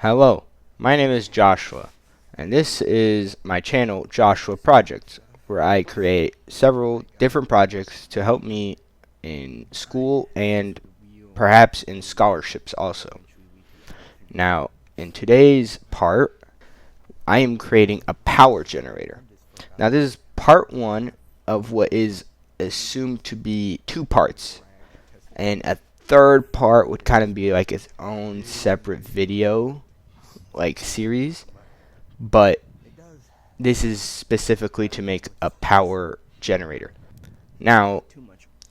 Hello, my name is Joshua, and this is my channel, Joshua Projects, where I create several different projects to help me in school and perhaps in scholarships also. Now, in today's part, I am creating a power generator. Now, this is part one of what is assumed to be two parts, and a third part would kind of be like its own separate video like series, but this is specifically to make a power generator. Now,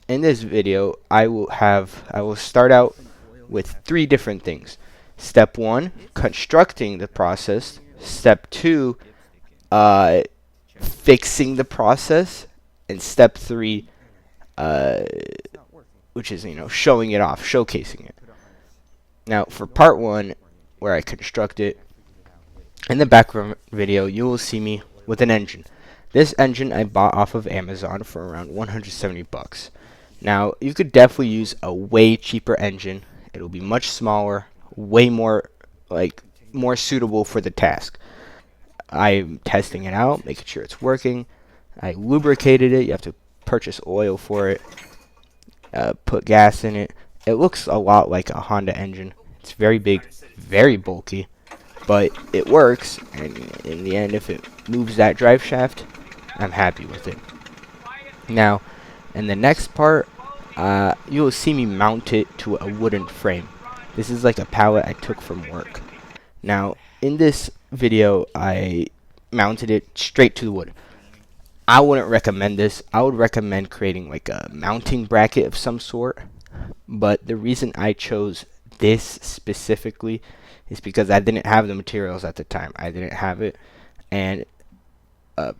in this video, I will start out with three different things. Step 1, constructing the process. Step 2, fixing the process, and step 3, which is showing it off, showcasing it. Now, for part 1, where I construct it, in the background video you will see me with an engine. This engine I bought off of Amazon for around 170 bucks. Now, you could definitely use a way cheaper engine. It'll be much smaller, way more more suitable for the task. I'm testing it out, making sure it's working. I lubricated it. You have to purchase oil for it, put gas in it. It looks a lot like a Honda engine. It's very big, very bulky, but it works, and in the end, if it moves that drive shaft, I'm happy with it. Now, in the next part, you will see me mount it to a wooden frame. This is like a pallet I took from work. Now, in this video, I mounted it straight to the wood. I wouldn't recommend this. I would recommend creating like a mounting bracket of some sort, but the reason I chose this specifically is because I didn't have the materials at the time. I didn't have it, and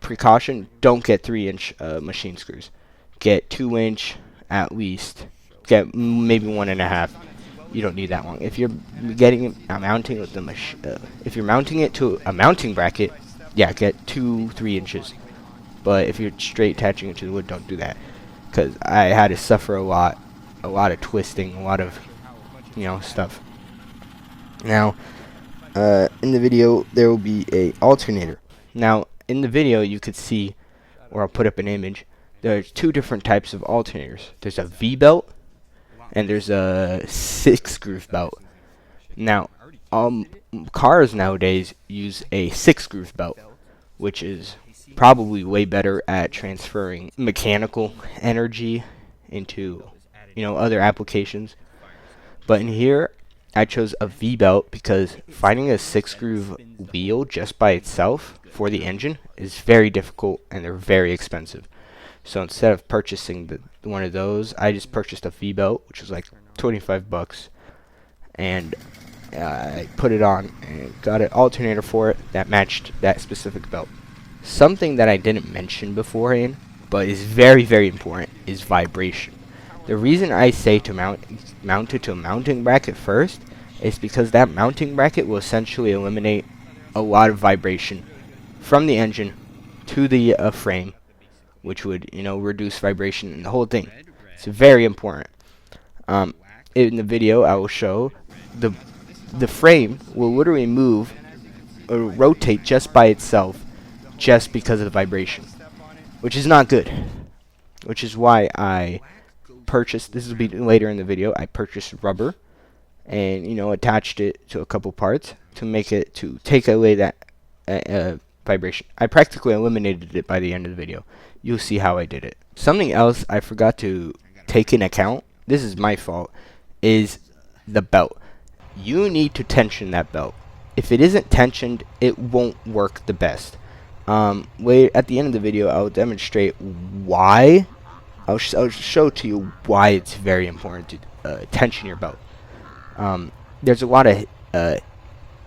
precaution, don't get 3-inch machine screws. Get 2-inch at least. Get maybe 1.5. You don't need that long. If you're mounting with the if you're mounting it to a mounting bracket, yeah, get 2-3 inches. But if you're straight attaching it to the wood, don't do that, because I had to suffer a lot of twisting, a lot of stuff. Now, in the video, there will be a alternator. Now, in the video, you could see, or I'll put up an image, there's two different types of alternators. There's a V-belt, and there's a 6-groove belt. Now, cars nowadays use a 6-groove belt, which is probably way better at transferring mechanical energy into, other applications. But in here, I chose a V-belt because finding a 6-groove wheel just by itself for the engine is very difficult, and they're very expensive. So instead of purchasing one of those, I just purchased a V-belt, which was like 25 bucks, and I put it on and got an alternator for it that matched that specific belt. Something that I didn't mention beforehand, but is very, very important, is vibration. The reason I say to mount it to a mounting bracket first is because that mounting bracket will essentially eliminate a lot of vibration from the engine to the frame, which would reduce vibration in the whole thing. It's very important. In the video, I will show the frame will literally move or rotate just by itself, just because of the vibration, which is not good. Which is why I purchased, this will be later in the video, I purchased rubber and attached it to a couple parts to take away that vibration. I practically eliminated it by the end of the video. You'll see how I did it. Something else I forgot to take in account, this is my fault, is the belt. You need to tension that belt. If it isn't tensioned, it won't work the best. Wait, at the end of the video, I'll demonstrate why. I'll show to you why it's very important to tension your belt. There's a lot of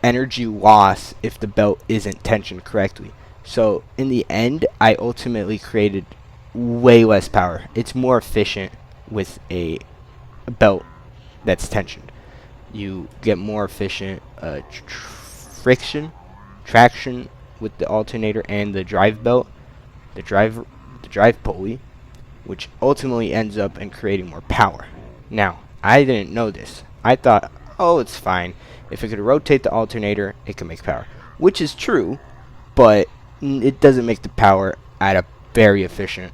energy loss if the belt isn't tensioned correctly. So in the end, I ultimately created way less power. It's more efficient with a belt that's tensioned. You get more efficient traction with the alternator and the drive belt, the drive pulley, which ultimately ends up in creating more power. Now, I didn't know this. I thought, oh, it's fine. If it could rotate the alternator, it can make power, which is true, but it doesn't make the power at a very efficient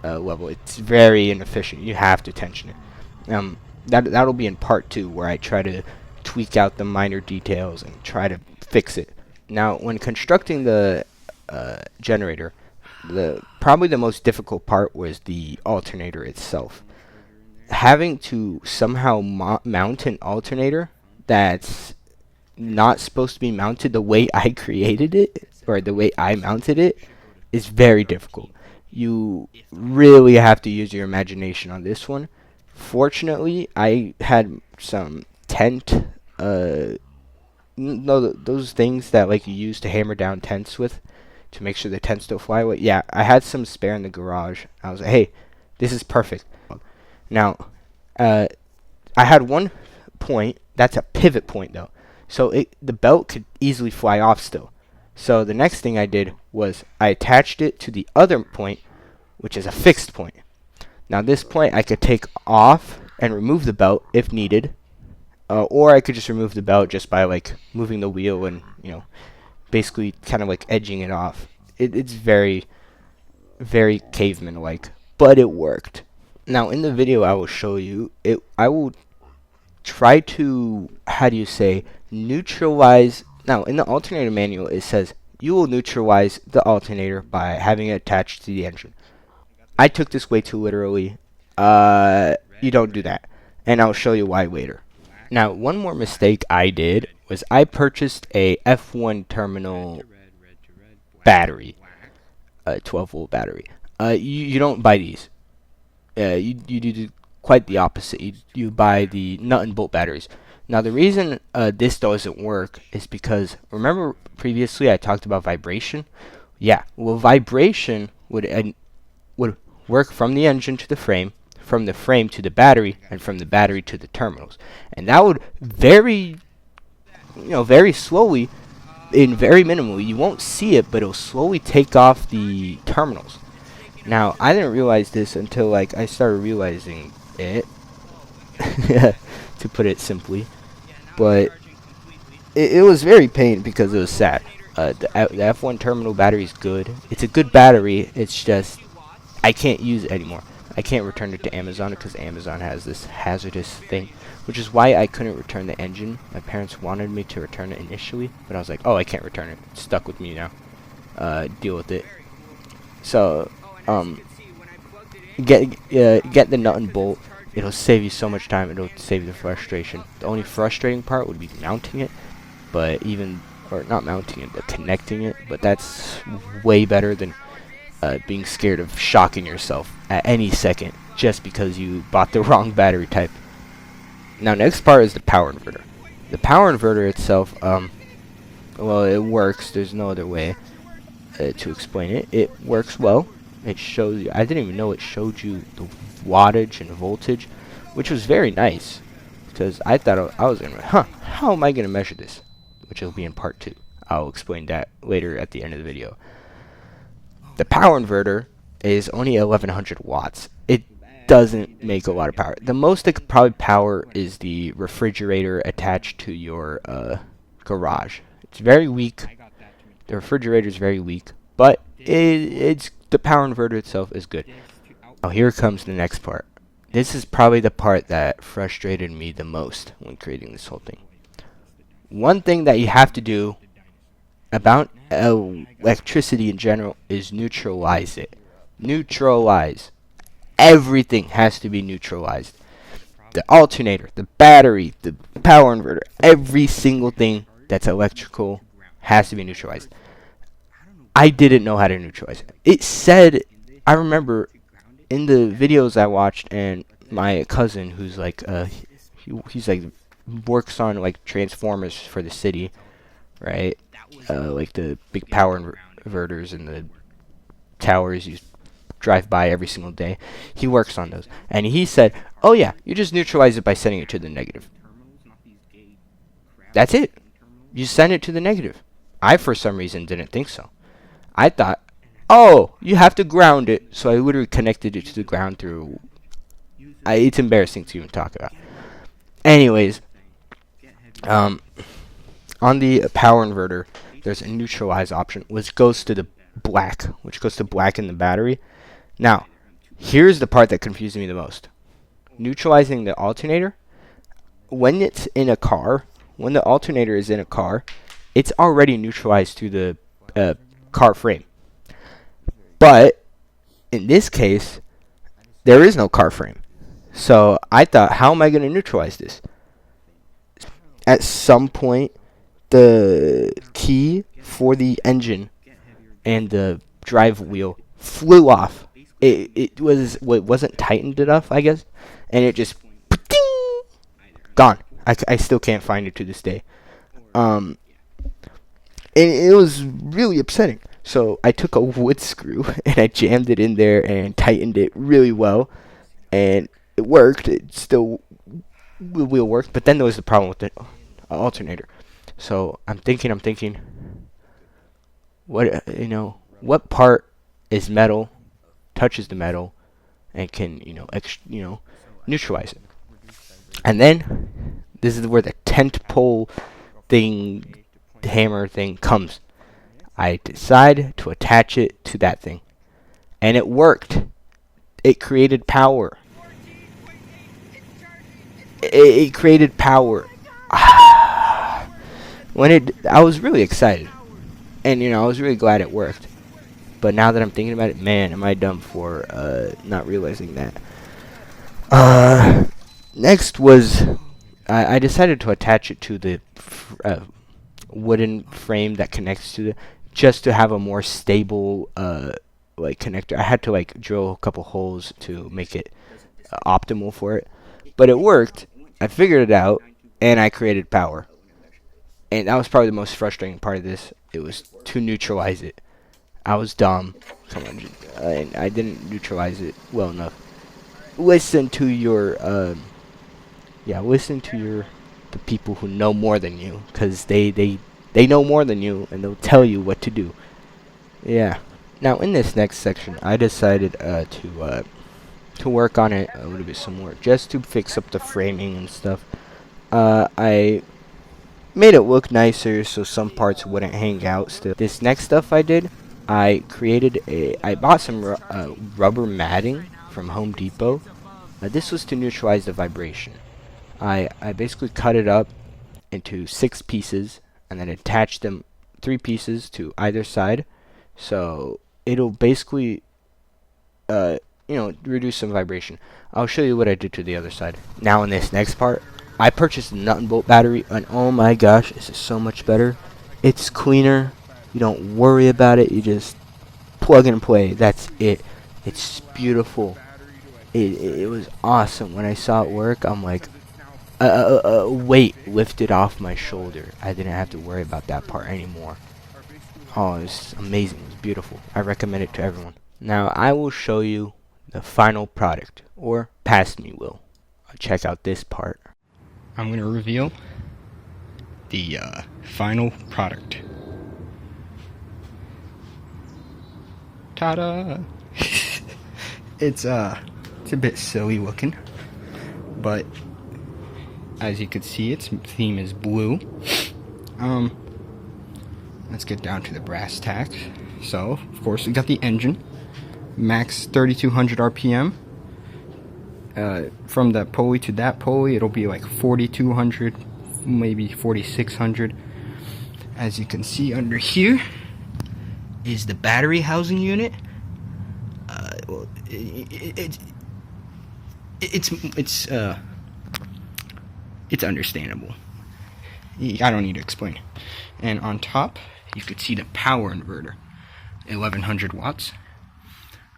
level. It's very inefficient. You have to tension it. That'll be in part 2, where I try to tweak out the minor details and try to fix it. Now, when constructing the generator, probably the most difficult part was the alternator itself. Having to somehow mount an alternator that's not supposed to be mounted the way I created it, or the way I mounted it, is very difficult. You really have to use your imagination on this one. Fortunately, I had some tent, those things that like you use to hammer down tents with, to make sure the tents don't fly away. Yeah, I had some spare in the garage. I was like, hey, this is perfect. Now, I had one point, that's a pivot point though. So the belt could easily fly off still. So the next thing I did was I attached it to the other point, which is a fixed point. Now this point I could take off and remove the belt if needed. Or I could just remove the belt just by like moving the wheel and, basically kind of like edging it off. It's very, very caveman-like, but it worked. Now in the video I will show you it. I will try to, how do you say, neutralize. Now in the alternator manual it says you will neutralize the alternator by having it attached to the engine. I took this way too literally. You don't do that, and I'll show you why later. Now, one more mistake I did was I purchased a F1 terminal battery, a 12-volt battery. You don't buy these. You do quite the opposite. You buy the nut and bolt batteries. Now, the reason this doesn't work is because, remember previously I talked about vibration? Yeah, well, vibration would work from the engine to the frame, from the frame to the battery, and from the battery to the terminals. And that would very slowly, and very minimally, you won't see it, but it'll slowly take off the terminals. Now, I didn't realize this until like I started realizing it, to put it simply. But it was very pain because it was sad. The F1 terminal battery is good. It's a good battery. It's just I can't use it anymore. I can't return it to Amazon because Amazon has this hazardous thing, which is why I couldn't return the engine. My parents wanted me to return it initially, but I was like, oh, I can't return it. It's stuck with me now. Deal with it. So, get the nut and bolt. It'll save you so much time. It'll save you the frustration. The only frustrating part would be mounting it, or not mounting it, but connecting it. But that's way better than being scared of shocking yourself at any second just because you bought the wrong battery type. Now, next part is the power inverter. The power inverter itself, well, it works. There's no other way to explain it. It works well. It shows you. I didn't even know it showed you the wattage and voltage, which was very nice because I thought I was gonna, how am I gonna measure this? Which will be in part 2. I'll explain that later at the end of the video. The power inverter is only 1100 watts. It doesn't make a lot of power. The most it could probably power is the refrigerator attached to your garage. It's very weak. The refrigerator is very weak, but it's the power inverter itself is good. Now here comes the next part. This is probably the part that frustrated me the most when creating this whole thing. One thing that you have to do about electricity in general is neutralize it. Neutralize. Everything has to be neutralized. The alternator, the battery, the power inverter, every single thing that's electrical has to be neutralized. I didn't know how to neutralize it. It said, I remember in the videos I watched, and my cousin who's like he's like works on like transformers for the city, right? Like the big power inverters and the towers you drive by every single day. He works on those, and he said, oh yeah, you just neutralize it by sending it to the negative. That's it. You send it to the negative. I for some reason didn't think so. I thought, oh, you have to ground it. So I literally connected it to the ground through, it's embarrassing to even talk about. Anyways, Um, on the power inverter, there's a neutralize option, which goes to black in the battery. Now, here's the part that confused me the most. Neutralizing the alternator, when it's in a car, when the alternator is in a car, it's already neutralized to the car frame. But in this case, there is no car frame. So I thought, how am I going to neutralize this? At some point, the key for the engine and the drive wheel flew off. It wasn't tightened enough, I guess, and it just gone. I still can't find it to this day. And it was really upsetting. So I took a wood screw and I jammed it in there and tightened it really well, and it worked. It still will work, but then there was the problem with the alternator. So I'm thinking, what part is metal, touches the metal, and can neutralize it. And then this is where the tent pole thing, hammer thing comes. I decide to attach it to that thing, and it worked. It created power. It created power. I was really excited, and I was really glad it worked. But now that I'm thinking about it, man, am I dumb for not realizing that. Next was I decided to attach it to the wooden frame that connects to the, just to have a more stable connector. I had to drill a couple holes to make it optimal for it, but it worked. I figured it out, and I created power. And that was probably the most frustrating part of this. It was to neutralize it. I was dumb. Come on, I didn't neutralize it well enough. Listen to the people who know more than you, because they know more than you, and they'll tell you what to do. Yeah. Now in this next section, I decided to work on it a little bit some more, just to fix up the framing and stuff. I made it look nicer so some parts wouldn't hang out still. This next stuff I did, I bought some rubber matting from Home Depot. This was to neutralize the vibration. I basically cut it up into 6 pieces and then attached them 3 pieces to either side, so it'll basically reduce some vibration. I'll show you what I did to the other side. Now in this next part, I purchased a nut and bolt battery, and oh my gosh, this is so much better. It's cleaner. You don't worry about it. You just plug and play. That's it. It's beautiful. It was awesome. When I saw it work, I'm like, a weight lifted off my shoulder. I didn't have to worry about that part anymore. Oh, it was amazing. It was beautiful. I recommend it to everyone. Now I will show you the final product, or past me will. Check out this part. I'm going to reveal the final product. Ta-da! It's a bit silly looking, but as you can see, its theme is blue. Let's get down to the brass tacks. So, of course, we got the engine, max 3200 RPM. From that pulley to that pulley, it'll be like 4200, maybe 4600. As you can see under here is the battery housing unit. Well, it's understandable. I don't need to explain. And on top, you could see the power inverter, 1100 watts.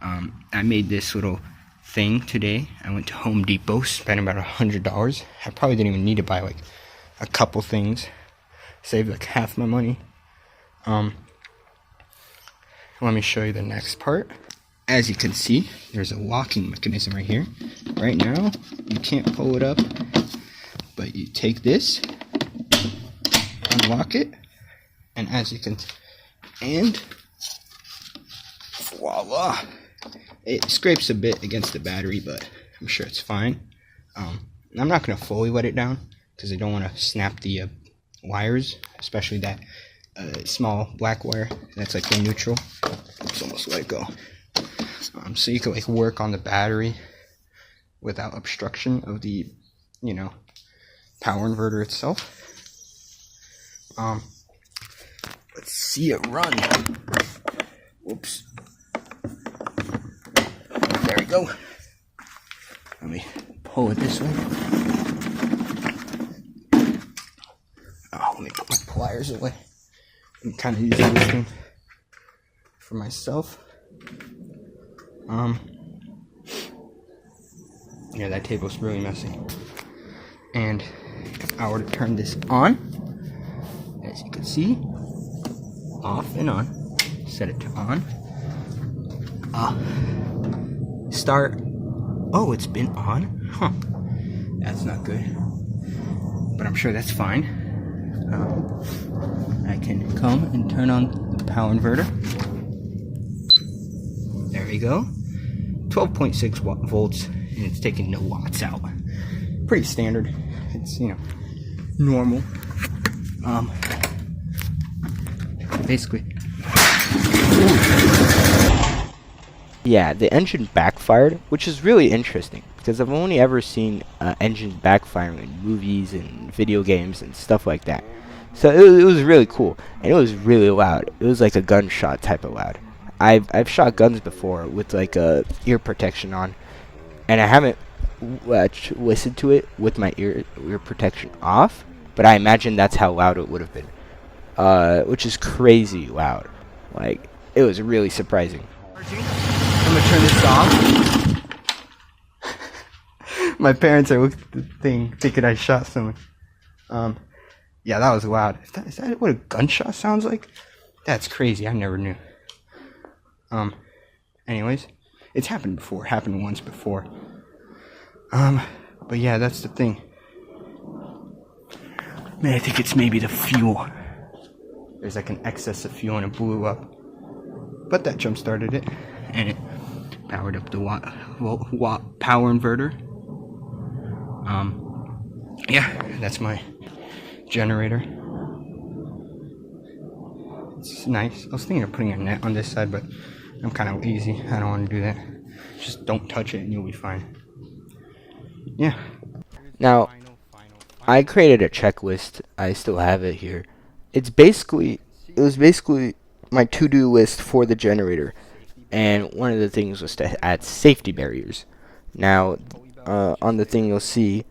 I made this little thing today. I went to Home Depot, spent about $100. I probably didn't even need to buy like a couple things. Saved like half my money. Let me show you the next part. As you can see, there's a locking mechanism right here. Right now, you can't pull it up, but you take this, unlock it, and as you can, and voila! It scrapes a bit against the battery, but I'm sure it's fine. I'm not going to fully wet it down, because I don't want to snap the wires, especially that small black wire that's like the neutral. It's almost let go. So you can like work on the battery without obstruction of the, you know, power inverter itself. Let's see it run. Whoops. There we go. Let me pull it this way. Oh, let me put my pliers away. I'm kind of using this thing for myself. Yeah, that table's really messy. And if I were to turn this on, as you can see, off and on, set it to on, start. Oh, it's been on? Huh. That's not good. But I'm sure that's fine. I can come and turn on the power inverter. There we go. 12.6 volts, and it's taking no watts out. Pretty standard. It's, you know, normal. Basically. Yeah, the engine backfired, which is really interesting because I've only ever seen engines backfiring in movies and video games and stuff like that. So it was really cool, and it was really loud. It was like a gunshot type of loud. I've shot guns before with like a ear protection on, and I haven't listened to it with my ear protection off, but I imagine that's how loud it would have been, which is crazy loud. Like, it was really surprising. I'm gonna turn this off. My parents are looking at the thing, thinking I shot someone. Yeah, that was loud. Is that what a gunshot sounds like? That's crazy. I never knew. Anyways, it's happened before. Happened once before. But yeah, that's the thing. Man, I think it's maybe the fuel. There's like an excess of fuel and it blew up. But that jump started it, and it powered up the watt power inverter. Yeah, that's my generator. It's nice. I was thinking of putting a net on this side, but I'm kind of lazy. I don't want to do that. Just don't touch it and you'll be fine. Yeah. Now, I created a checklist. I still have it here. It was basically my to-do list for the generator, and one of the things was to add safety barriers. Now, on the thing you'll see,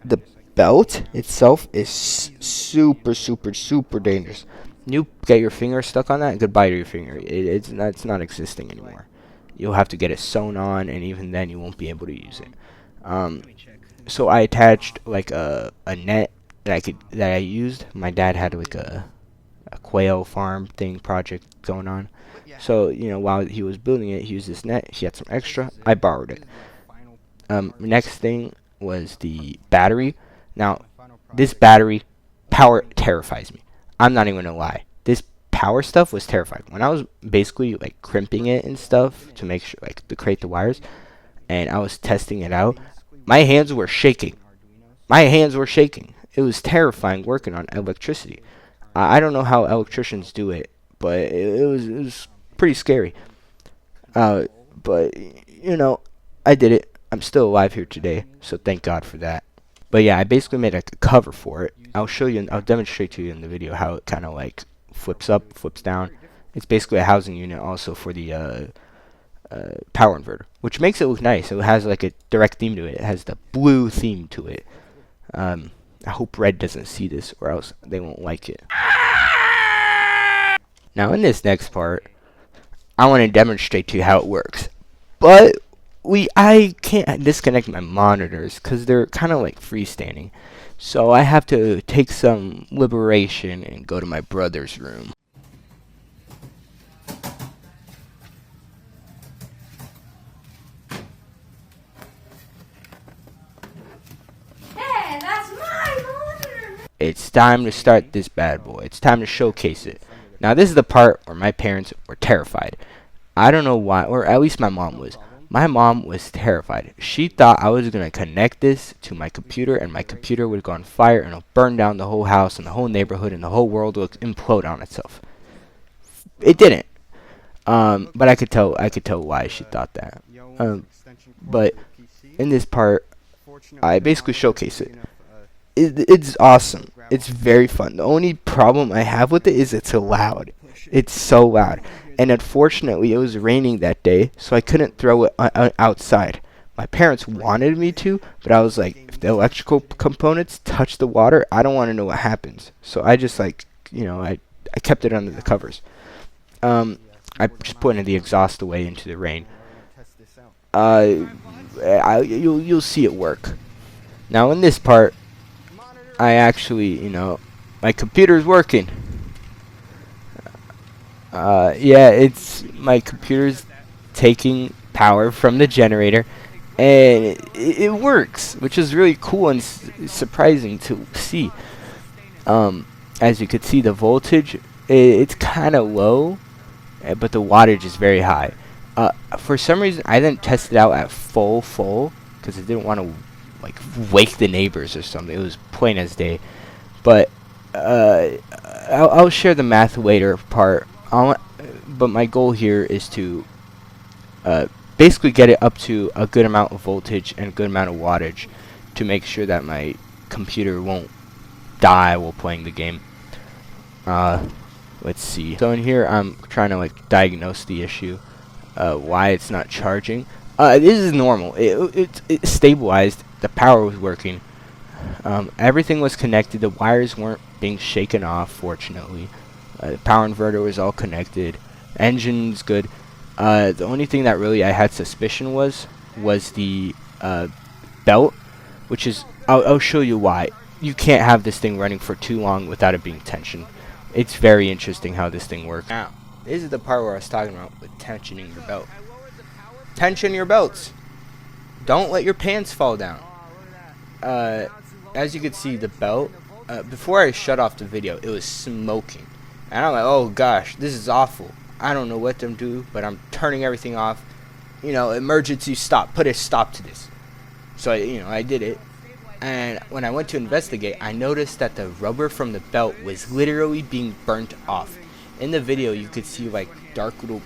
the belt itself is super dangerous. You get your finger stuck on that, goodbye to your finger. It's not existing anymore. You'll have to get it sewn on, and even then you won't be able to use it. So I attached like a net that I used. My dad had like a quail farm project going on. So, you know, while he was building it, he used this net. He had some extra. I borrowed it. Next thing was the battery. Now, this battery power terrifies me. I'm not even gonna lie. This power stuff was terrifying. When I was basically like crimping it and stuff to make sure, like, to create the wires, and I was testing it out, my hands were shaking. It was terrifying working on electricity. I don't know how electricians do it, but it was pretty scary. But, you know, I did it. I'm still alive here today, so thank God for that. But yeah, I basically made like a cover for it. I'll demonstrate to you in the video how it kind of like flips up, flips down. It's basically a housing unit also for the power inverter, which makes it look nice. It has like a direct theme to it. It has the blue theme to it. I hope Red doesn't see this, or else they won't like it. Now in this next part, I want to demonstrate to you how it works. But I can't disconnect my monitors because they're kind of like freestanding. So I have to take some liberation and go to my brother's room. Hey, that's my monitor! It's time to start this bad boy. It's time to showcase it. Now this is the part where my parents were terrified. I don't know why, or at least my mom was. My mom was terrified. She thought I was going to connect this to my computer, and my computer would go on fire and it'll burn down the whole house and the whole neighborhood and the whole world will implode on itself. It didn't. But I could tell why she thought that. But in this part, I basically showcase it. It's awesome. It's very fun. The only problem I have with it is it's loud. It's so loud. And unfortunately, it was raining that day, so I couldn't throw it outside. My parents wanted me to, but I was like, if the electrical components touch the water, I don't want to know what happens. So I just I kept it under the covers. I just put the exhaust away into the rain. You'll see it work. Now in this part, I actually, my computer's working. Yeah, my computer's taking power from the generator, and it works, which is really cool and surprising to see. As you could see, the voltage, it's kind of low, but the wattage is very high. For some reason, I didn't test it out at full, because I didn't want to wake the neighbors or something. It was plain as day. But I'll share the math later part. But my goal here is to basically get it up to a good amount of voltage and a good amount of wattage to make sure that my computer won't die while playing the game. Let's see. So in here, I'm trying to diagnose the issue, why it's not charging. This is normal. It stabilized. The power was working. Everything was connected. The wires weren't being shaken off, fortunately. The power inverter was all connected. Engine's good. The only thing that really I had suspicion was the belt, which is I'll show you why. You can't have this thing running for too long without it being tensioned. It's very interesting how this thing works. Now, this is the part where I was talking about with tensioning your belt. Tension your belts. Don't let your pants fall down. As you can see, the belt, before I shut off the video, it was smoking. And I'm like, oh gosh, this is awful. I don't know what to do, but I'm turning everything off. Emergency stop. Put a stop to this. So, I did it. And when I went to investigate, I noticed that the rubber from the belt was literally being burnt off. In the video, you could see dark little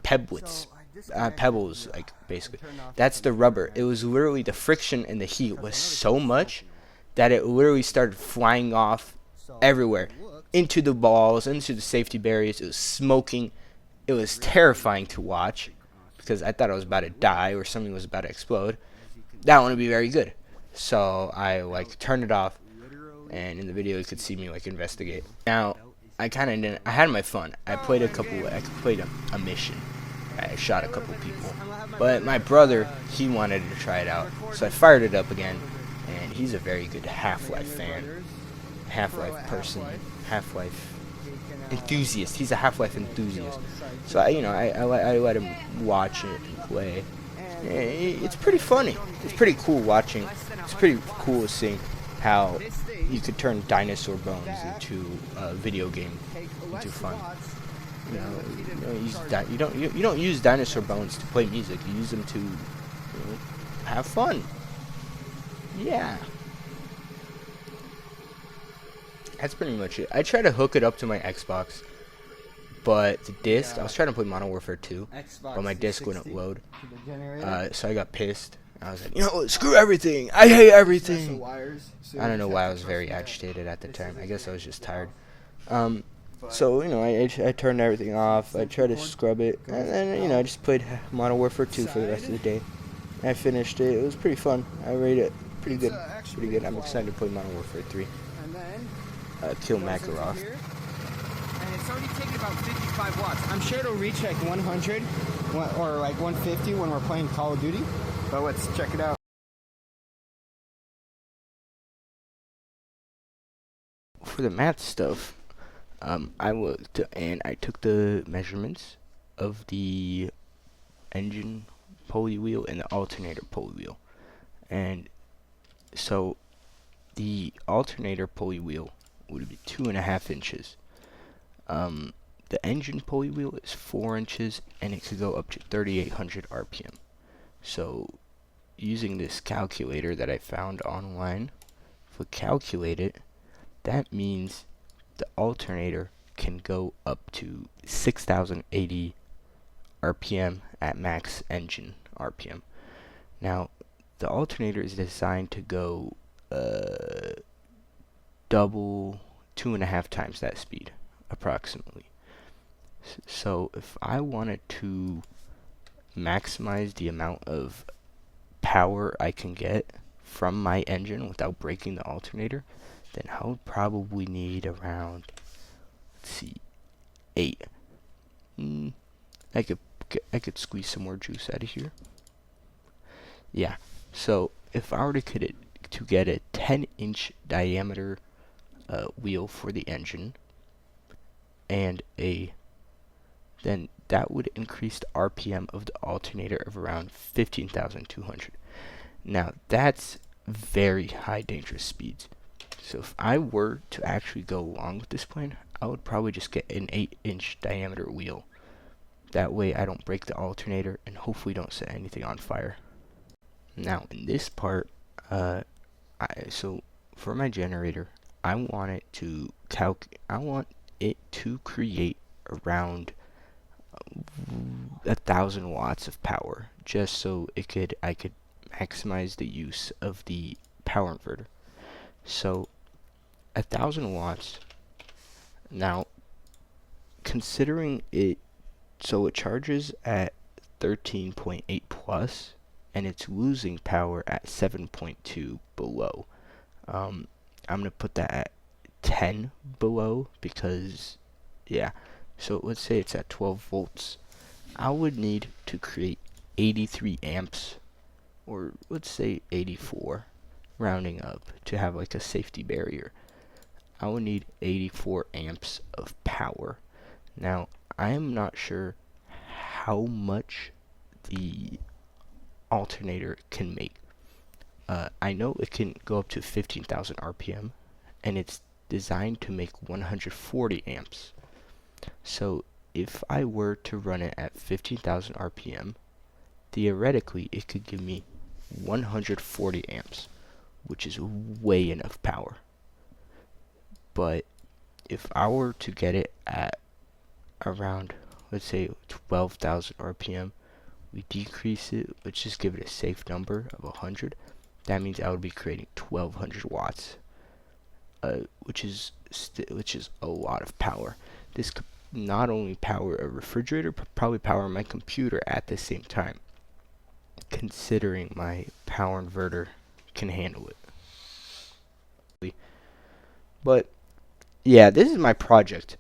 pebbles, basically. That's the rubber. It was literally the friction and the heat was so much that it literally started flying off everywhere, into the balls, into the safety barriers. It was smoking. It was terrifying to watch because I thought I was about to die or something was about to explode. That wouldn't be very good. So I turned it off, and in the video you could see me investigate. Now I had my fun. I played a mission. I shot a couple people, but my brother, he wanted to try it out, so I fired it up again. And he's a very good Half-Life fan, Half-Life person, Half-Life enthusiast. He's a Half-Life enthusiast. So I let him watch it and play. It's pretty funny. It's pretty cool watching. It's pretty cool seeing how you could turn dinosaur bones into a video game, into fun. You don't use dinosaur bones to play music. You use them to have fun. Yeah. That's pretty much it. I tried to hook it up to my Xbox, but the disc, I was trying to play Modern Warfare 2, but my disc wouldn't load. So I got pissed. I was like, screw everything. I hate everything. I don't know why I was very agitated at the time. I guess I was just tired. So, I turned everything off. I tried to scrub it. And then, I just played Modern Warfare 2 for the rest of the day. I finished it. It was pretty fun. I rated it pretty good. Pretty good. I'm excited to play Modern Warfare 3. Kill Makarov. And it's already taken about 55 watts. I'm sure it'll reach 100 or 150 when we're playing Call of Duty. But let's check it out. For the math stuff, I looked and I took the measurements of the engine pulley wheel and the alternator pulley wheel. And so the alternator pulley wheel would be 2.5 inches. The engine pulley wheel is 4 inches, and it could go up to 3,800 RPM. So using this calculator that I found online, if we calculate it, that means the alternator can go up to 6,080 RPM at max engine RPM. Now, the alternator is designed to go double, 2.5 times that speed, approximately. So if I wanted to maximize the amount of power I can get from my engine without breaking the alternator, then I would probably need around, let's see, 8. I could squeeze some more juice out of here. Yeah, so if I were to get a 10-inch diameter wheel for the engine, and then that would increase the RPM of the alternator of around 15,200. Now that's very high dangerous speeds. So if I were to actually go along with this plan, I would probably just get an 8-inch diameter wheel. That way I don't break the alternator and hopefully don't set anything on fire. Now in this part, so for my generator, I want it to create around 1,000 watts of power, just so I could maximize the use of the power inverter. So 1,000 watts. Now, considering it, so it charges at 13.8 plus, and it's losing power at 7.2 below. I'm gonna put that at 10 below because, yeah. So let's say it's at 12 volts. I would need to create 83 amps, or let's say 84, rounding up to have like a safety barrier. I would need 84 amps of power. Now, I am not sure how much the alternator can make. I know it can go up to 15,000 RPM, and it's designed to make 140 amps. So if I were to run it at 15,000 RPM, theoretically it could give me 140 amps, which is way enough power. But if I were to get it at around, let's say 12,000 RPM, we decrease it, let's just give it a safe number of 100. That means I would be creating 1,200 watts, which is a lot of power. This could not only power a refrigerator, but probably power my computer at the same time, considering my power inverter can handle it. But yeah, this is my project.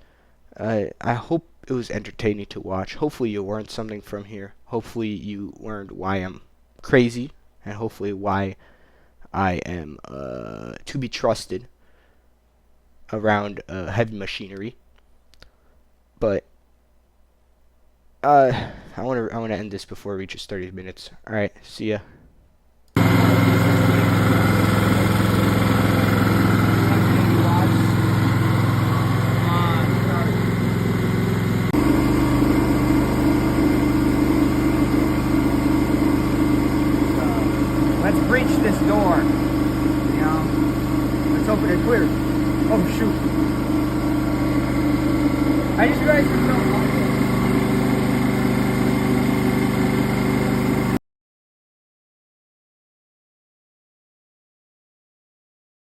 I hope it was entertaining to watch. Hopefully you learned something from here. Hopefully you learned why I'm crazy, and hopefully why I am to be trusted around heavy machinery. But I want to end this before it reaches 30 minutes. All right, see ya. Let's breach this door. You know, let's open it clear. Oh shoot! I just realized there's no